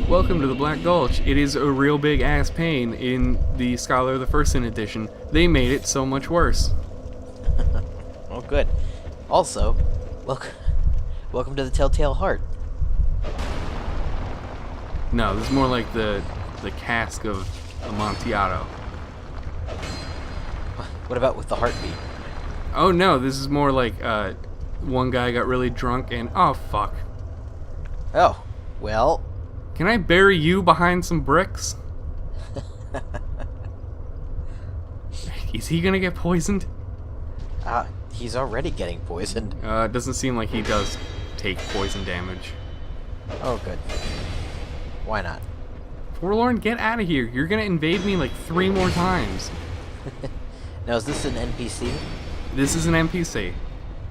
Welcome to the Black Gulch. It is a real big ass pain in the Scholar of the First Sin edition. They made it so much worse. Oh, good. Also, welcome to the Telltale Heart. No, this is more like the cask of Amontillado. What about with the heartbeat? Oh no, this is more like one guy got really drunk and oh fuck. Oh, well. Can I bury you behind some bricks? Is he gonna get poisoned? He's already getting poisoned. It doesn't seem like he does take poison damage. Oh, good. Why not? Forlorn, get out of here. You're gonna invade me like 3 more times. Now, is this an NPC? This is an NPC.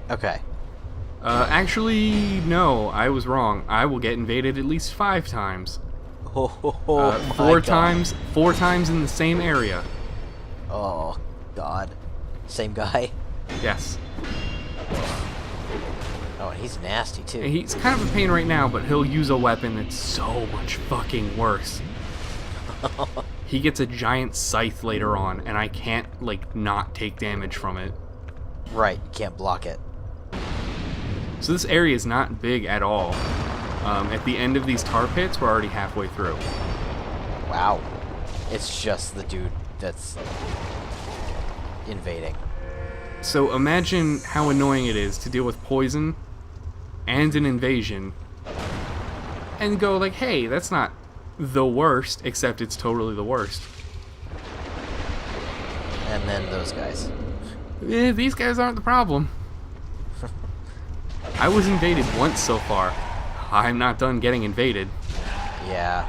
Okay. Actually, no, I was wrong. I will get invaded at least 5 times. Oh, four times in the same area. Oh, God. Same guy? Yes. Oh, and he's nasty, too. And he's kind of a pain right now, but he'll use a weapon that's so much fucking worse. He gets a giant scythe later on, and I can't, like, not take damage from it. Right, you can't block it. So this area is not big at all. At the end of these tar pits, we're already halfway through. Wow. It's just the dude that's invading. So imagine how annoying it is to deal with poison and an invasion and go like, hey, that's not the worst, except it's totally the worst. And then those guys. These guys aren't the problem. I was invaded once so far. I'm not done getting invaded. Yeah.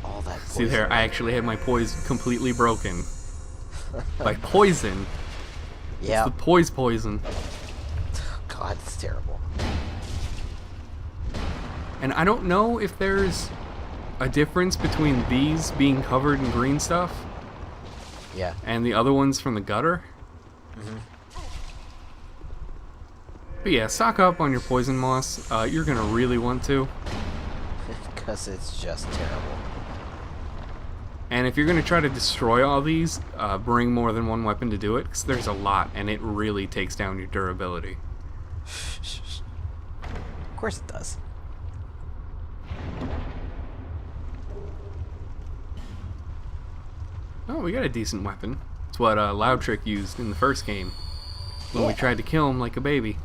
All that poison. See there, I actually had my poise completely broken. By poison. Yeah. It's the poison. God, it's terrible. And I don't know if there's a difference between these being covered in green stuff Yeah. and the other ones from the gutter. Mm-hmm. But yeah, stock up on your poison moss. You're gonna really want to. Because it's just terrible. And if you're gonna try to destroy all these, bring more than one weapon to do it, because there's a lot, and it really takes down your durability. Of course it does. Oh, we got a decent weapon. It's what Loud Trick used in the first game when we tried to kill him like a baby.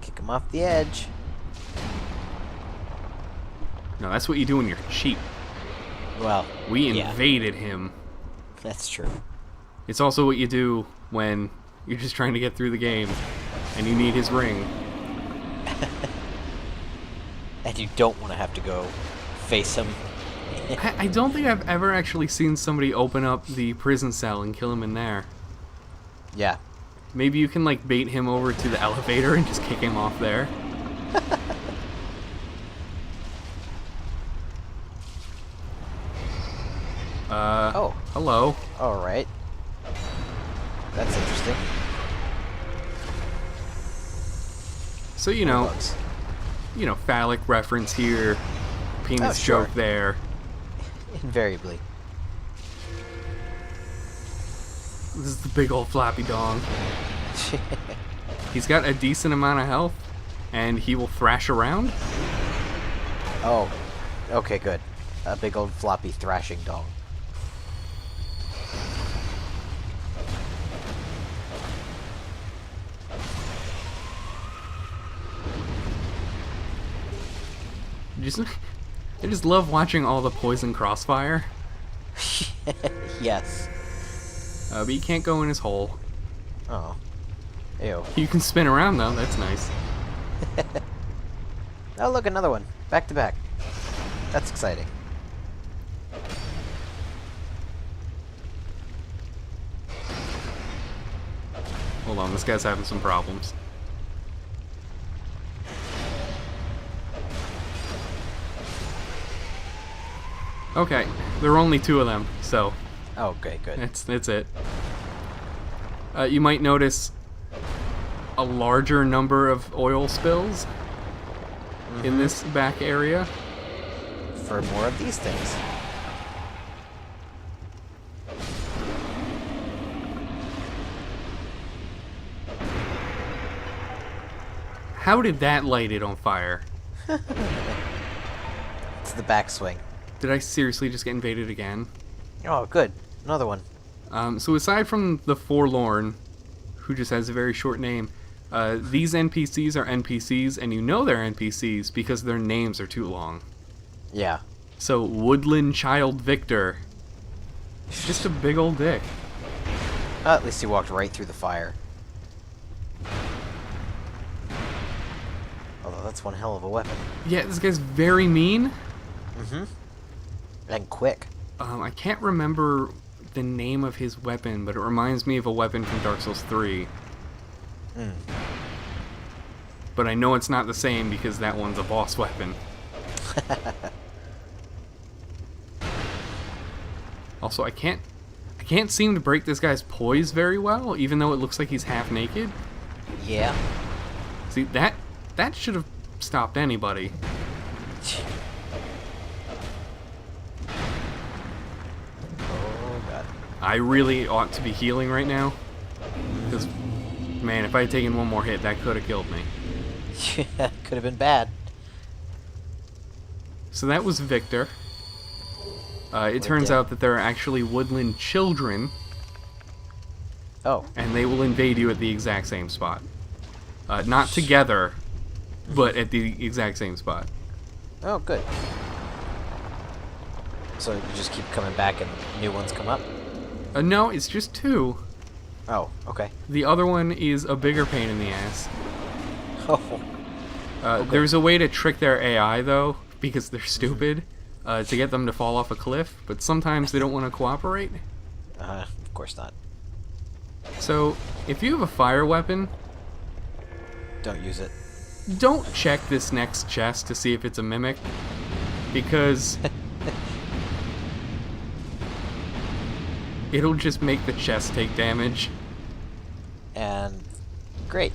Kick him off the edge. No, that's what you do when you're cheap. Well, We yeah, invaded him. that's true. It's also what you do when you're just trying to get through the game and you need his ring. And you don't want to have to go face him. I don't think I've ever actually seen somebody open up the prison cell and kill him in there. Yeah. Maybe you can like bait him over to the elevator and just kick him off there. Oh. Hello. Alright. That's interesting. So Bugs. Phallic reference here, penis Oh, sure. joke there. Invariably. This is the big old floppy dong. He's got a decent amount of health, and he will thrash around. Oh. Okay, good. A big old floppy thrashing dong. I just love watching all the poison crossfire. Yes. But you can't go in his hole. Oh. Ew. You can spin around though, that's nice. Oh, look, another one. Back to back. That's exciting. Hold on, this guy's having some problems. Okay, there are only 2 of them, so Oh, okay, good. that's it. You might notice a larger number of oil spills in this back area. For more of these things. How did that light it on fire? It's the backswing. Did I seriously just get invaded again? Oh, good. Another one. So aside from the Forlorn, who just has a very short name, these NPCs are NPCs, and you know they're NPCs because their names are too long. Yeah. So, Woodland Child Victor. Just a big old dick. At least he walked right through the fire. Although that's one hell of a weapon. Yeah, this guy's very mean. And quick. I can't remember the name of his weapon, but it reminds me of a weapon from Dark Souls 3. But I know it's not the same because that one's a boss weapon. Also, I can't seem to break this guy's poise very well, even though it looks like he's half naked. Yeah. See, that should have stopped anybody. Oh, God. I really ought to be healing right now. Because, man, if I had taken one more hit, that could have killed me. Yeah, could have been bad. So that was Victor. It turns out that there are actually woodland children, Oh. and they will invade you at the exact same spot. Not together, but at the exact same spot. Oh, good. So you just keep coming back and new ones come up? No, it's just two. Oh, okay. The other one is a bigger pain in the ass. Oh. There's a way to trick their AI, though, because they're stupid, to get them to fall off a cliff, but sometimes they don't want to cooperate. Of course not. So, if you have a fire weapon, Don't use it. don't check this next chest to see if it's a mimic, because it'll just make the chest take damage. And great.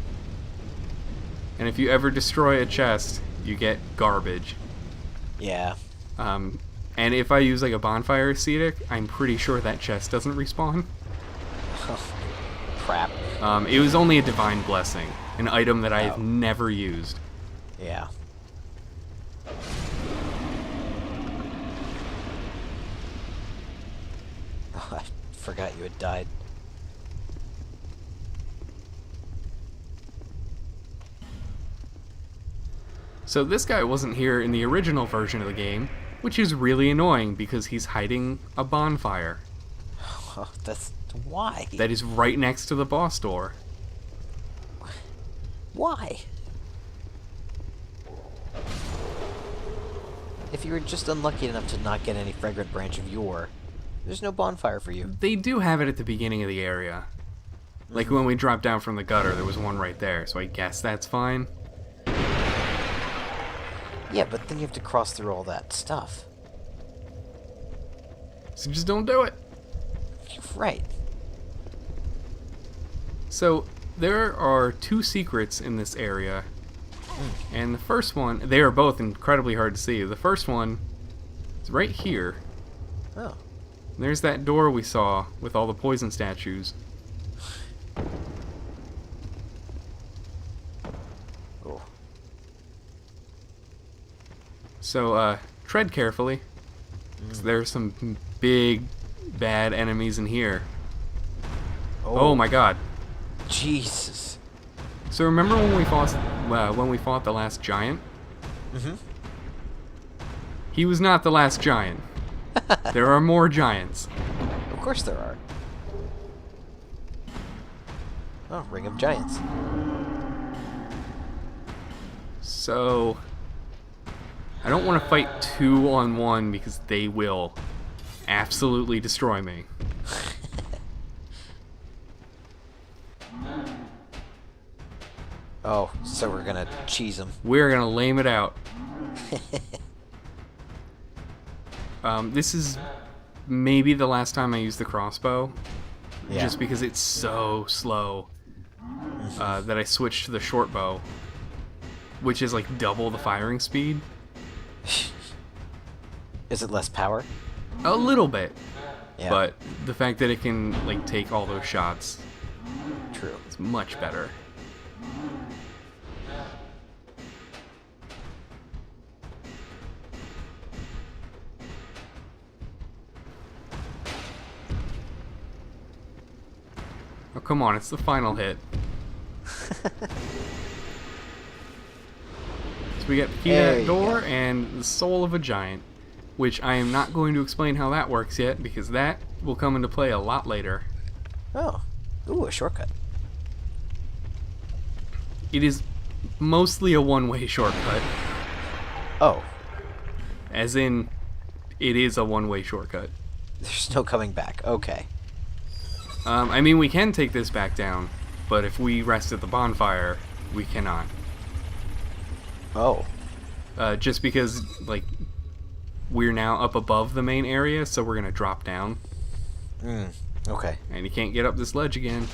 And if you ever destroy a chest, you get garbage. Yeah. And if I use like a bonfire ascetic, I'm pretty sure that chest doesn't respawn. Crap. It was only a divine blessing, an item that I have never used. Yeah. Oh, I forgot you had died. So this guy wasn't here in the original version of the game, which is really annoying because he's hiding a bonfire Oh, that's why. that is right next to the boss door. Why? If you were just unlucky enough to not get any fragrant branch of yore, there's no bonfire for you. They do have it at the beginning of the area. Like when we dropped down from the gutter, there was one right there, so I guess that's fine. Yeah, but then you have to cross through all that stuff. So just don't do it. Right. So there are two secrets in this area. And the first one, they are both incredibly hard to see. The first one is right here. Oh. There's that door we saw with all the poison statues. Oh. So, tread carefully. 'Cause there's some big, bad enemies in here. Oh my god. Jesus. So remember when we fought the last giant? He was not the last giant. There are more giants. Of course there are. Oh, Ring of Giants. So I don't want to fight 2-on-1 because they will absolutely destroy me. Oh, so we're gonna cheese them. We're gonna lame it out. This is maybe the last time I use the crossbow, Yeah. just because it's so slow. that I switched to the short bow, which is like double the firing speed. Is it less power? A little bit. Yeah. But the fact that it can like take all those shots True. is much better. Oh, come on, it's the final hit. So we got the key to There that you door go. and the soul of a giant, which I am not going to explain how that works yet, because that will come into play a lot later. Oh. Ooh, a shortcut. It is mostly a one-way shortcut, Oh. as in, it is a one-way shortcut. There's no coming back. Okay. I mean, we can take this back down, but if we rest at the bonfire, we cannot. Oh. Just because, like, we're now up above the main area, so we're gonna drop down, Okay. and you can't get up this ledge again.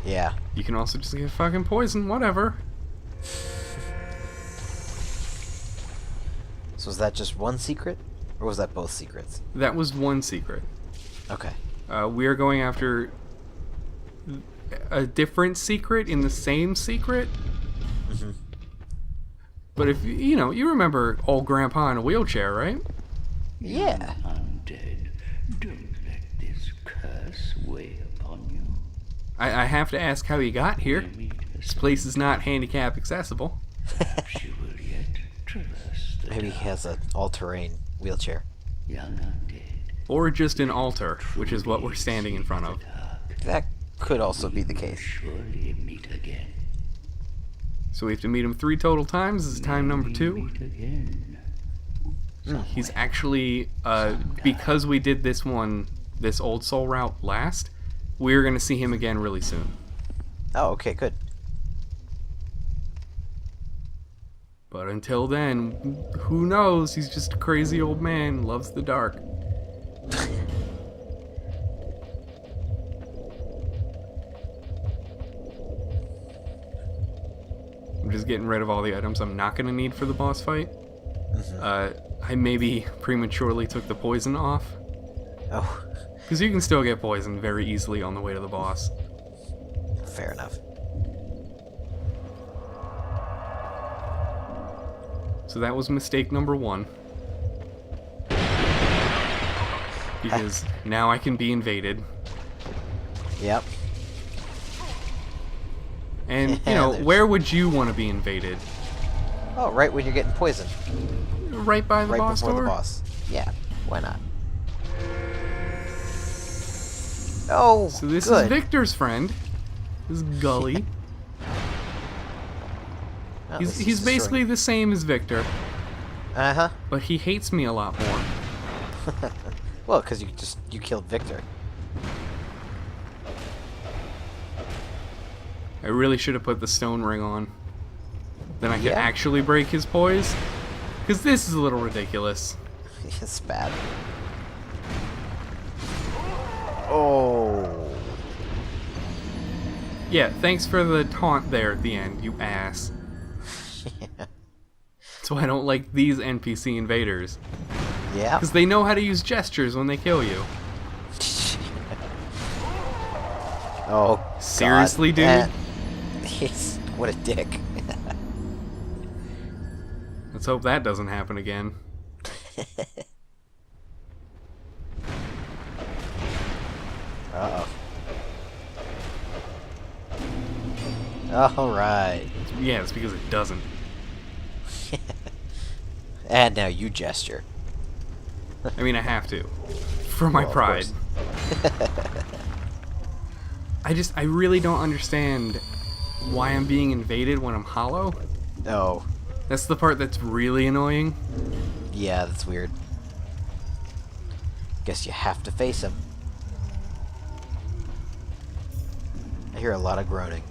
Yeah. You can also just get fucking poisoned, whatever. So was that just one secret? Or was that both secrets? That was one secret. Okay. We are going after a different secret in the same secret. Mm-hmm. But if you know, you remember old Grandpa in a wheelchair, right? Yeah. Undead, don't let this curse weigh upon you. I have to ask how you got here. This place is not handicap accessible. Perhaps you will yet traverse the Maybe he has an all-terrain wheelchair. young undead. Or just an altar, which is what we're standing in front of. That could also be the case. Surely meet again. So we have to meet him 3 total times. This is time number 2. Meet again. He's actually, because we did this Old Soul route last, we're going to see him again really soon. Oh, okay, good. But until then, who knows? He's just a crazy old man, loves the dark. I'm just getting rid of all the items I'm not going to need for the boss fight. I maybe prematurely took the poison off, Oh, because you can still get poisoned very easily on the way to the boss. fair enough. So that was mistake number 1. Because now I can be invaded. Yep. And, you Yeah, know, there's- where would you want to be invaded? Oh, right when you're getting poisoned. Right by the Right boss before door? the boss. Yeah, why not? Oh, So this good. is Victor's friend. This is Gully. Oh, this He's is basically the same as Victor, Uh-huh. but he hates me a lot more. Well, because you killed Victor. I really should have put the stone ring on. Then I could Yeah. actually break his poise. Because this is a little ridiculous. It's bad. Oh. Yeah, thanks for the taunt there at the end, you ass. Yeah. That's why I don't like these NPC invaders. Yeah. Because they know how to use gestures when they kill you. Oh, Seriously, God. dude? What a dick. Let's hope that doesn't happen again. Uh-oh. Alright. Yeah, it's because it doesn't. And now you gesture. I mean, I have to. For my Well, of pride. course. I really don't understand why I'm being invaded when I'm hollow. Oh. That's the part that's really annoying. Yeah, that's weird. Guess you have to face him. I hear a lot of groaning.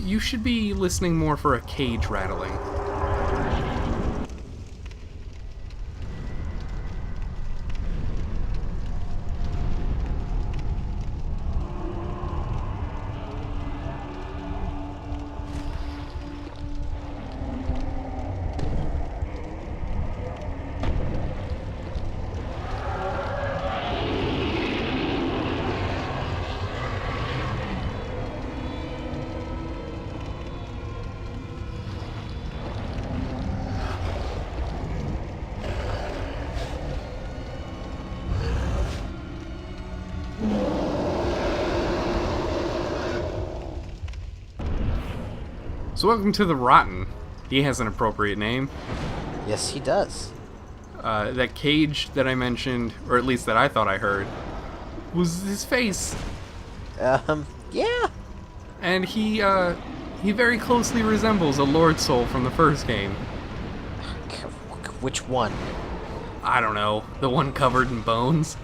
You should be listening more for a cage rattling. So welcome to the Rotten. He has an appropriate name. Yes, he does. That cage that I mentioned, or at least that I thought I heard, was his face. Yeah. And he very closely resembles a Lord Soul from the first game. Which one? I don't know, the one covered in bones.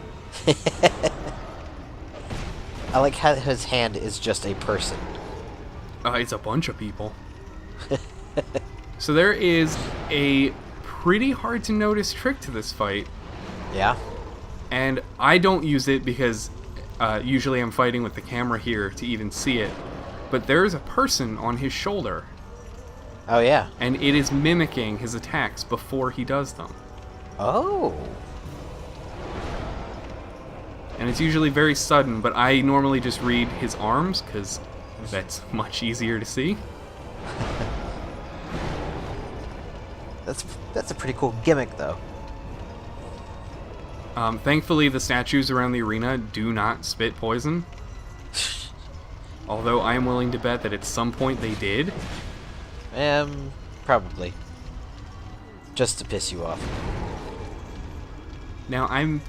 I like how his hand is just a person. It's a bunch of people. So there is a pretty hard to notice trick to this fight. Yeah? And I don't use it because usually I'm fighting with the camera here to even see it. But there is a person on his shoulder. Oh, yeah. And it is mimicking his attacks before he does them. Oh. And it's usually very sudden, but I normally just read his arms because that's much easier to see. That's a pretty cool gimmick, though. Thankfully, the statues around the arena do not spit poison. Although I am willing to bet that at some point they did. Probably. Just to piss you off. Now, I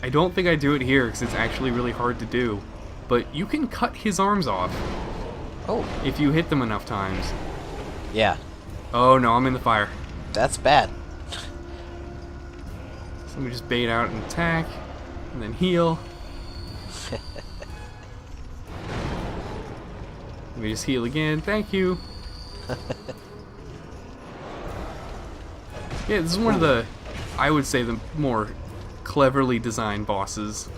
don't think I do it here because it's actually really hard to do. But you can cut his arms off. Oh. If you hit them enough times. Yeah. Oh no, I'm in the fire. That's bad. So let me just bait out and attack. And then heal. Let me just heal again. Thank you. Yeah, this is one of the, I would say, the more cleverly designed bosses.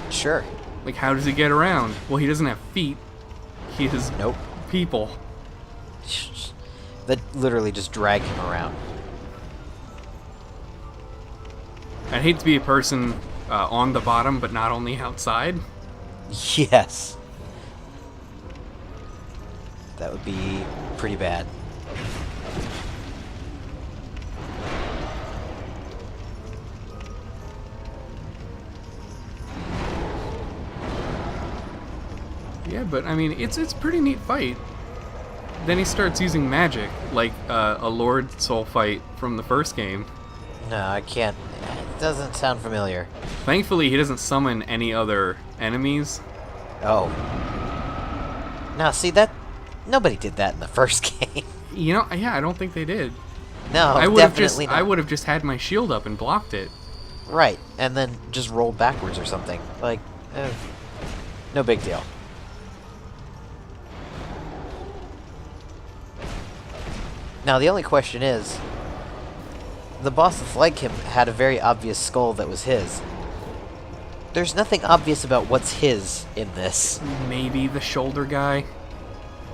Sure. Like, how does he get around? Well, he doesn't have feet. He has Nope. people. That literally just drag him around. I'd hate to be a person on the bottom, but not on the outside. Yes. That would be pretty bad. Yeah, but I mean, it's a pretty neat fight. Then he starts using magic, like a Lord Soul fight from the first game. No, I can't. It doesn't sound familiar. Thankfully, he doesn't summon any other enemies. Oh. Now, see, that... Nobody did that in the first game. You know, yeah, I don't think they did. No, I would have just, definitely not. I would have just had my shield up and blocked it. Right, and then just rolled backwards or something. Like, no big deal. Now, the only question is, the boss that's like him had a very obvious skull that was his. There's nothing obvious about what's his in this. Maybe the shoulder guy.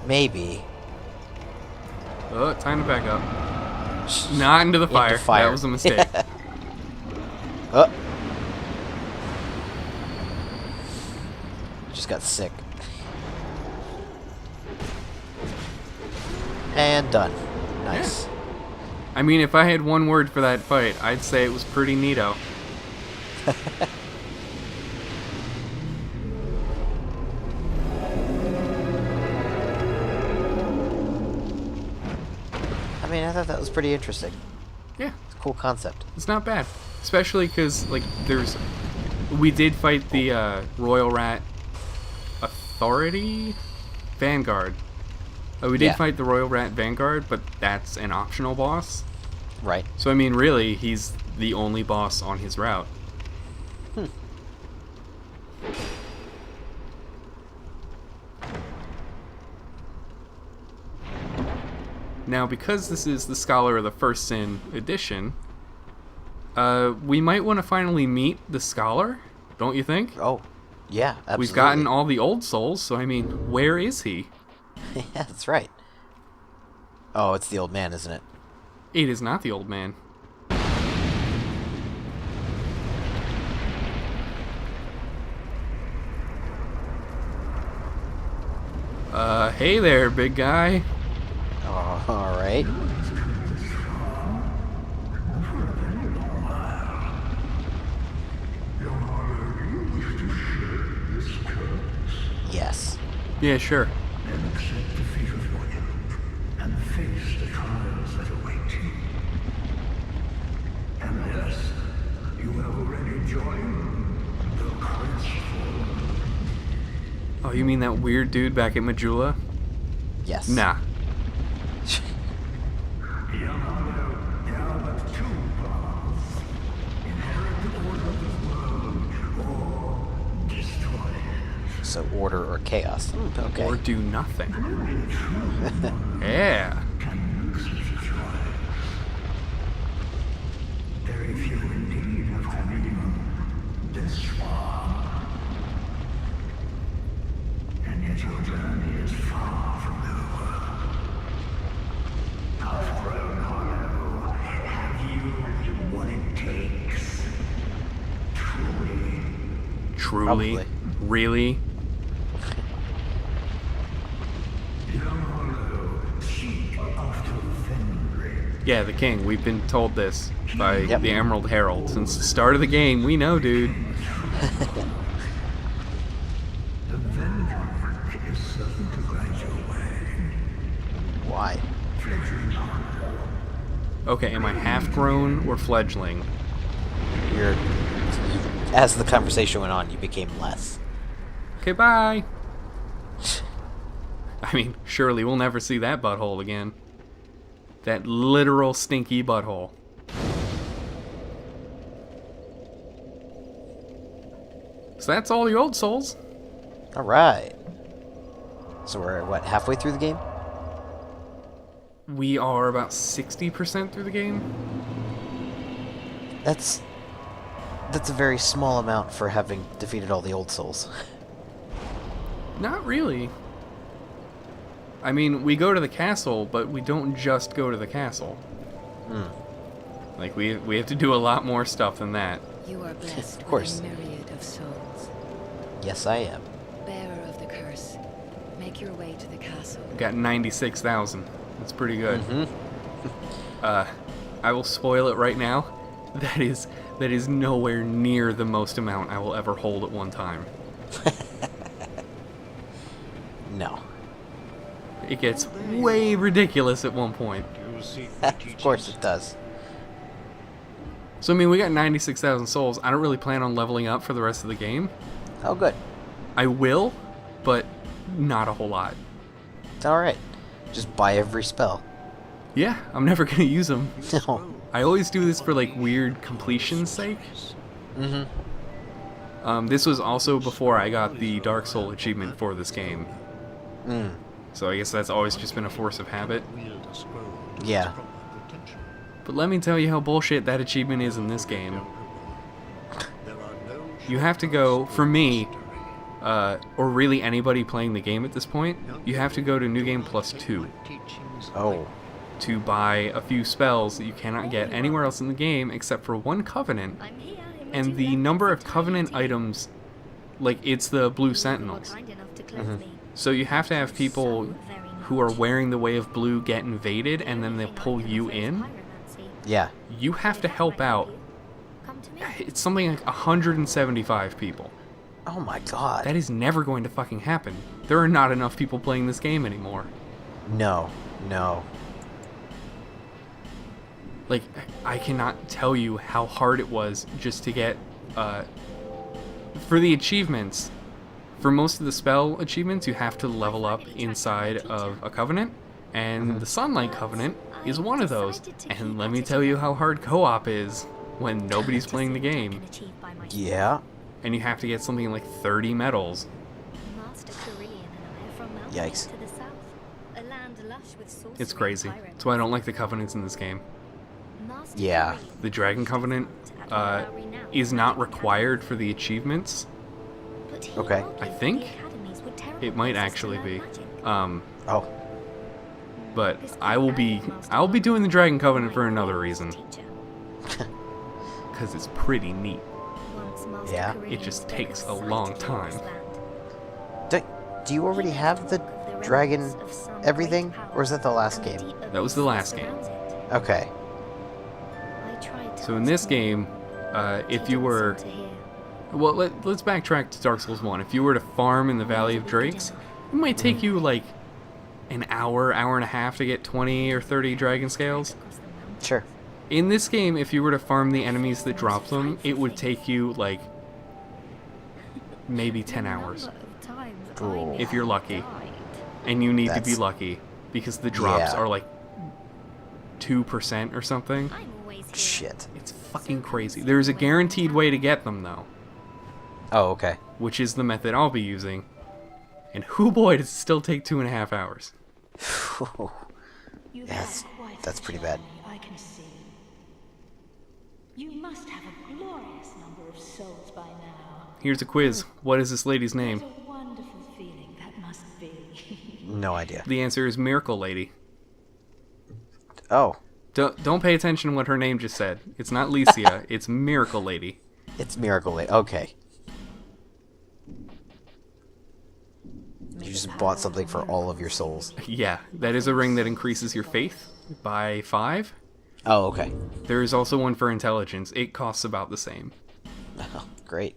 Maybe. Oh, time to back up. Not into the fire. That was a mistake. Just got sick. And done. Nice. Yeah. I mean, if I had one word for that fight, I'd say it was pretty neato. I mean, I thought that was pretty interesting. Yeah. It's a cool concept. It's not bad. Especially because, like, we did fight the Royal Rat Authority? Vanguard. We did fight the Royal Rat Vanguard, but that's an optional boss. Right. So, I mean, really, he's the only boss on his route. Now, because this is the Scholar of the First Sin edition, we might want to finally meet the Scholar, don't you think? Oh, yeah, absolutely. We've gotten all the old souls, so I mean, where is he? Yeah, that's right. Oh, it's the old man, isn't it? It is not the old man. Hey there, big guy. Oh, all right. Yes. Yeah, sure. And accept the fate of your end, and face the trials that await you. And yes, you have already joined the crestfallen. Oh, you mean that weird dude back at Majula? Yes. Nah. Young Hollow, there are but two paths. Inherit the order of this world, or destroy it. So order or chaos. Okay. Or do nothing. Only a true one Yeah. can use such a choice. Very few indeed have come even this far. And yet your journey is far from over. Half-grown Hollow, have you what it takes? Truly. Truly? Probably. Really? Young Hollow, seek after Fenrir. Yeah, the king. We've been told this by Yep. the Emerald Herald. Since the start of the game, we know, dude. The Avenger is certain to guide your way. Why? Fledgling Hollow. Okay, am I half-grown or fledgling? You're. As the conversation went on, you became less. Okay, bye. I mean, surely we'll never see that butthole again. That literal stinky butthole. So that's all the old souls. All right. So we're what, halfway through the game? We are about 60% through the game. That's a very small amount for having defeated all the old souls. Not really. I mean, we go to the castle, but we don't just go to the castle. Like, we have to do a lot more stuff than that. You are blessed Of course. with a myriad of souls. Yes, I am. Bearer of the curse, make your way to the castle. Got 96,000. That's pretty good. I will spoil it right now. That is nowhere near the most amount I will ever hold at one time. No. It gets way ridiculous at one point. Of course it does. So, I mean, we got 96,000 souls. I don't really plan on leveling up for the rest of the game. Oh, good. I will, but not a whole lot. Alright. Just buy every spell. Yeah, I'm never going to use them. No. I always do this for, like, weird completion's sake. This was also before I got the Dark Soul achievement for this game. So I guess that's always just been a force of habit. Yeah. But let me tell you how bullshit that achievement is in this game. You have to go, for me, or really anybody playing the game at this point, you have to go to New Game Plus 2 Oh. to buy a few spells that you cannot get anywhere else in the game except for one Covenant. And the number of Covenant items, like, it's the Blue Sentinels. So you have to have people who are wearing the Way of Blue get invaded, and then they pull you in. Yeah. You have to help out. It's something like 175 people. Oh my god. That is never going to fucking happen. There are not enough people playing this game anymore. No. No. Like, I cannot tell you how hard it was just to get, for the achievements, for most of the spell achievements, you have to level up inside of a Covenant, and the Sunlight Covenant is one of those. And let me tell you how hard co-op is when nobody's playing the game. Yeah. And you have to get something like 30 medals. Yikes. It's crazy. That's why I don't like the Covenants in this game. Yeah. The Dragon Covenant is not required for the achievements. Okay. I think it might actually be. Oh. But I'll be doing the Dragon Covenant for another reason. Because it's pretty neat. Yeah. It just takes a long time. Do you already have the dragon everything? Or is that the last game? That was the last game. Okay. So in this game, if you were... Well, let's backtrack to Dark Souls 1. If you were to farm in the Valley of Drakes, it might take you, like, an hour and a half to get 20 or 30 dragon scales. Sure. In this game, if you were to farm the enemies that drop them, it would take you, like, maybe 10 hours. Cool. If you're lucky. And you need to be lucky, because the drops are, like, 2% or something. Shit. It's fucking crazy. There's a guaranteed way to get them, though. Oh, okay. Which is the method I'll be using. And whoo boy, does it still take 2.5 hours. That's pretty bad. I can see. You must have a glorious number of souls by now. Here's a quiz. What is this lady's name? What a wonderful feeling that must be. No idea. The answer is Miracle Lady. Oh. Don't pay attention to what her name just said. It's not Licia, it's Miracle Lady. It's Miracle Lady. Okay. You just bought something for all of your souls. Yeah, that is a ring that increases your faith by 5. Oh, okay. There is also one for intelligence. It costs about the same. Oh, great.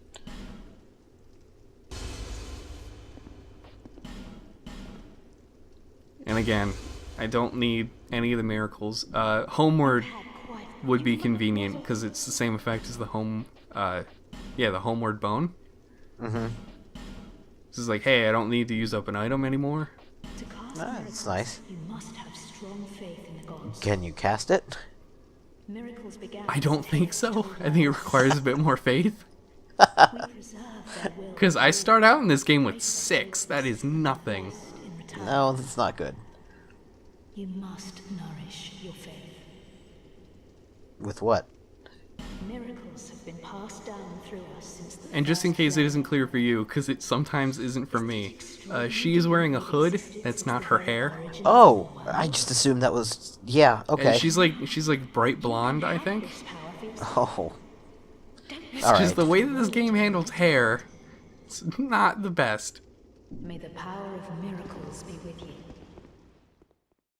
And again, I don't need any of the miracles. Homeward would be convenient because it's the same effect as the the Homeward Bone. Mm-hmm. This is like, hey, I don't need to use up an item anymore. That's nice. You must have strong faith in the gods. Can you cast it? Miracles began. I don't think so. I think it requires a bit more faith. We preserve their will Because I start out in this game with 6. That is nothing. in return. No, that's not good. You must nourish your faith. With what? Miracles have been passed down through us since the And just in case it isn't clear for you, because it sometimes isn't for me, she is wearing a hood that's not her hair. Oh, I just assumed that was... Yeah, okay. And she's like bright blonde, I think. Oh. It's All just right. the way that this game handles hair, it's not the best. May the power of miracles be with you.